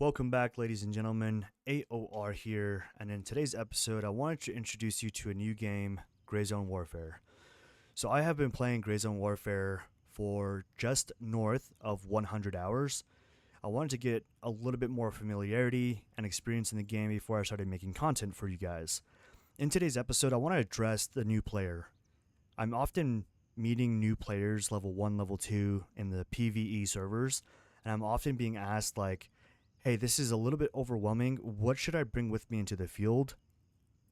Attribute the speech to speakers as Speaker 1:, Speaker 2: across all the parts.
Speaker 1: Welcome back, ladies and gentlemen. AOR here, and in today's episode, I wanted to introduce you to a new game, Gray Zone Warfare. So, I have been playing Gray Zone Warfare for just north of 100 hours. I wanted to get a little bit more familiarity and experience in the game before I started making content for you guys. In today's episode, I want to address the new player. I'm often meeting new players, level 1, level 2, in the PvE servers, and I'm often being asked, like, hey, this is a little bit overwhelming. What should I bring with me into the field?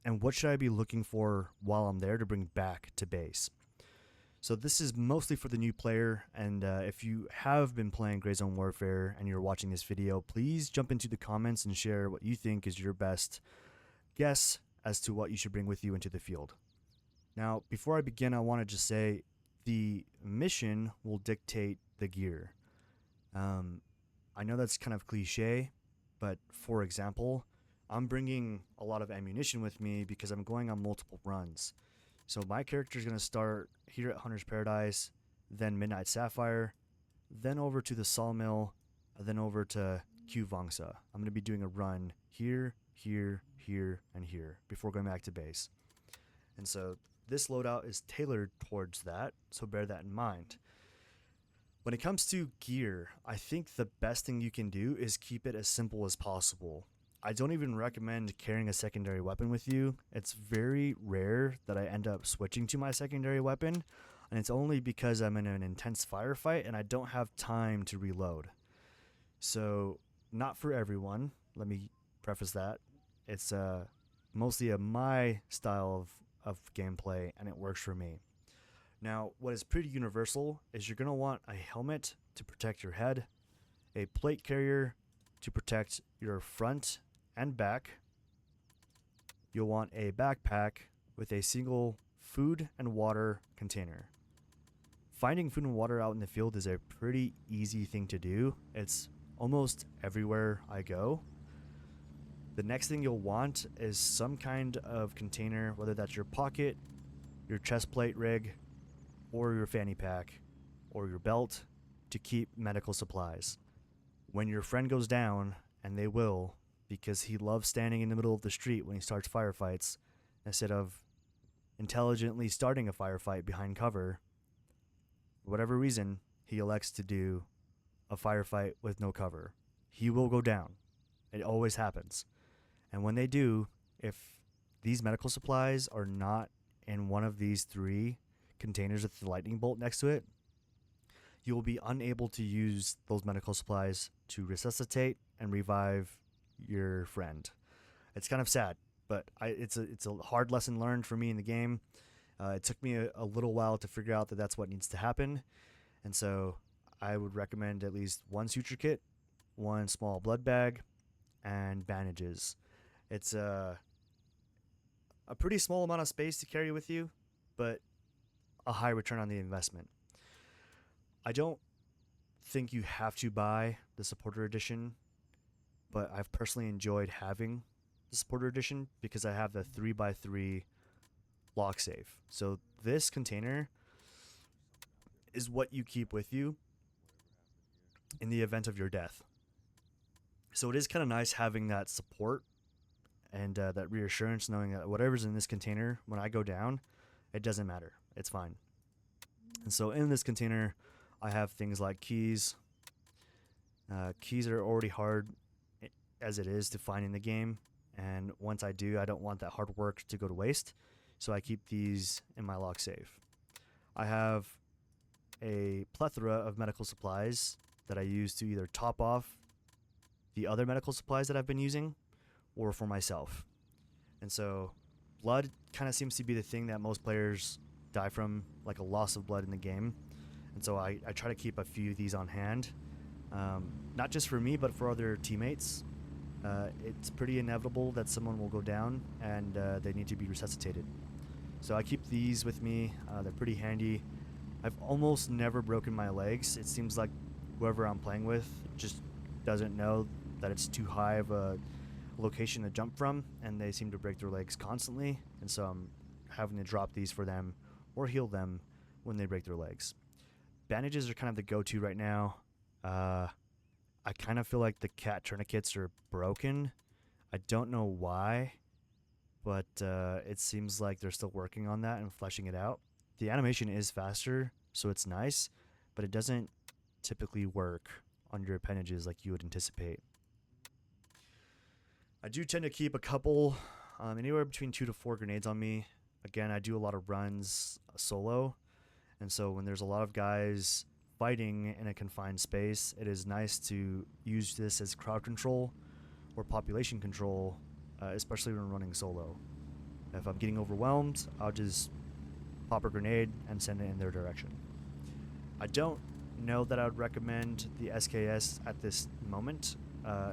Speaker 1: And what should I be looking for while I'm there to bring back to base? So this is mostly for the new player, and if you have been playing Gray Zone Warfare and you're watching this video, please jump into the comments and share what you think is your best guess as to what you should bring with you into the field. Now, before I begin, I want to just say the mission will dictate the gear. I know that's kind of cliche, but for example, I'm bringing a lot of ammunition with me because I'm going on multiple runs. So my character is going to start here at Hunter's Paradise, then Midnight Sapphire, then over to the Sawmill, and then over to Q Vongsa. I'm going to be doing a run here, here, here, and here before going back to base. And so this loadout is tailored towards that, so bear that in mind. When it comes to gear, I think the best thing you can do is keep it as simple as possible. I don't even recommend carrying a secondary weapon with you. It's very rare that I end up switching to my secondary weapon, and it's only because I'm in an intense firefight and I don't have time to reload. So, not for everyone, let me preface that. It's mostly my style of gameplay, and it works for me. Now, what is pretty universal is you're going to want a helmet to protect your head, a plate carrier to protect your front and back. You'll want a backpack with a single food and water container. Finding food and water out in the field is a pretty easy thing to do. It's almost everywhere I go. The next thing you'll want is some kind of container, whether that's your pocket, your chest plate rig, or your fanny pack, or your belt, to keep medical supplies. When your friend goes down, and they will, because he loves standing in the middle of the street when he starts firefights, instead of intelligently starting a firefight behind cover, for whatever reason, he elects to do a firefight with no cover. He will go down. It always happens. And when they do, if these medical supplies are not in one of these three containers with the lightning bolt next to it, you will be unable to use those medical supplies to resuscitate and revive your friend. It's kind of sad, but it's a hard lesson learned for me in the game. It took me a little while to figure out that that's what needs to happen, and so I would recommend at least one suture kit, one small blood bag, and bandages. It's a pretty small amount of space to carry with you, but a high return on the investment. I don't think you have to buy the supporter edition, but I've personally enjoyed having the supporter edition because I have the 3x3 lock safe. So this container is what you keep with you in the event of your death. So it is kind of nice having that support and that reassurance, knowing that whatever's in this container, when I go down, it doesn't matter. It's fine. And so in this container, I have things like keys. Keys are already hard as it is to find in the game. And once I do, I don't want that hard work to go to waste. So I keep these in my lock safe. I have a plethora of medical supplies that I use to either top off the other medical supplies that I've been using or for myself. And so blood kind of seems to be the thing that most players die from, like a loss of blood in the game. And so I try to keep a few of these on hand, not just for me but for other teammates. It's pretty inevitable that someone will go down and they need to be resuscitated. So I keep these with me. They're pretty handy. I've almost never broken my legs. It seems like whoever I'm playing with just doesn't know that it's too high of a location to jump from, and they seem to break their legs constantly, and so I'm having to drop these for them or heal them when they break their legs. Bandages are kind of the go-to right now. I I kind of feel like the cat tourniquets are broken. I don't know why, but it seems like they're still working on that and fleshing it out. The animation is faster, so it's nice, but it doesn't typically work on your appendages like you would anticipate. I do tend to keep a couple, anywhere between 2 to 4 grenades on me. Again, I do a lot of runs solo, and so when there's a lot of guys fighting in a confined space, it is nice to use this as crowd control or population control, especially when running solo. If I'm getting overwhelmed, I'll just pop a grenade and send it in their direction. I don't know that I would recommend the SKS at this moment.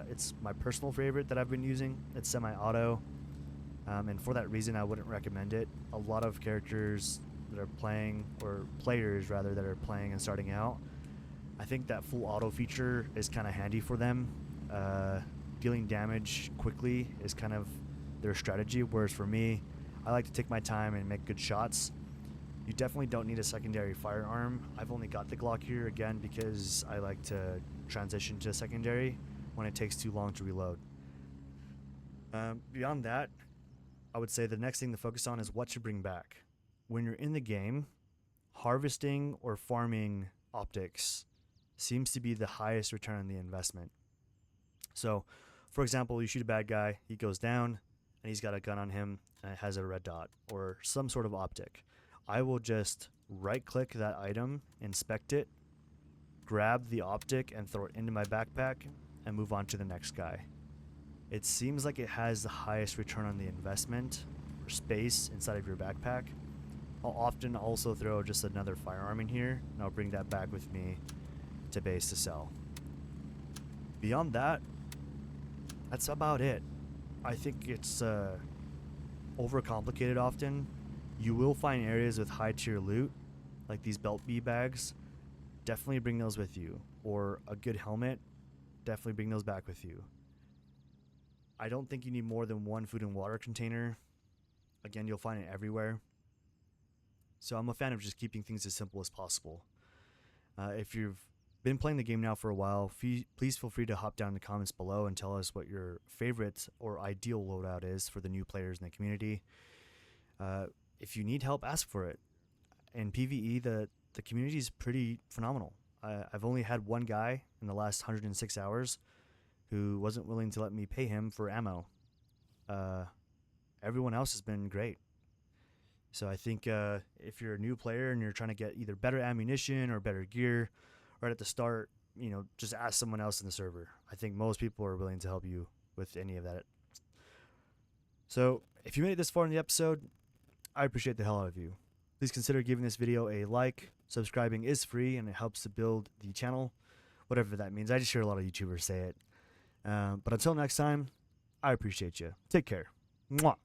Speaker 1: It's my personal favorite that I've been using. It's semi-auto, and for that reason I wouldn't recommend it. A lot of characters that are playing, or players rather, that are playing and starting out, I think that full auto feature is kind of handy for them. Dealing damage quickly is kind of their strategy, whereas for me, I like to take my time and make good shots. You definitely don't need a secondary firearm. I've only got the Glock here, again, because I like to transition to secondary when it takes too long to reload. Beyond that, I would say the next thing to focus on is what to bring back. When you're in the game, harvesting or farming optics seems to be the highest return on the investment. So, for example, you shoot a bad guy, he goes down, and he's got a gun on him, and it has a red dot, or some sort of optic. I will just right-click that item, inspect it, grab the optic, and throw it into my backpack, and move on to the next guy. It seems like it has the highest return on the investment for space inside of your backpack. I'll often also throw just another firearm in here, and I'll bring that back with me to base to sell. Beyond that, that's about it. I think it's overcomplicated often. You will find areas with high tier loot, like these belt B bags. Definitely bring those with you. Or a good helmet, definitely bring those back with you. I don't think you need more than one food and water container. Again, you'll find it everywhere. So I'm a fan of just keeping things as simple as possible. If you've been playing the game now for a while, please feel free to hop down in the comments below and tell us what your favorite or ideal loadout is for the new players in the community. If you need help, ask for it. In PvE, the community is pretty phenomenal. I've only had one guy in the last 106 hours who wasn't willing to let me pay him for ammo. Everyone else has been great. So I think if you're a new player and you're trying to get either better ammunition or better gear right at the start, just ask someone else in the server. I think most people are willing to help you with any of that. So if you made it this far in the episode, I appreciate the hell out of you. Please consider giving this video a like. Subscribing is free and it helps to build the channel, whatever that means. I just hear a lot of YouTubers say it. But until next time, I appreciate you. Take care. Mwah.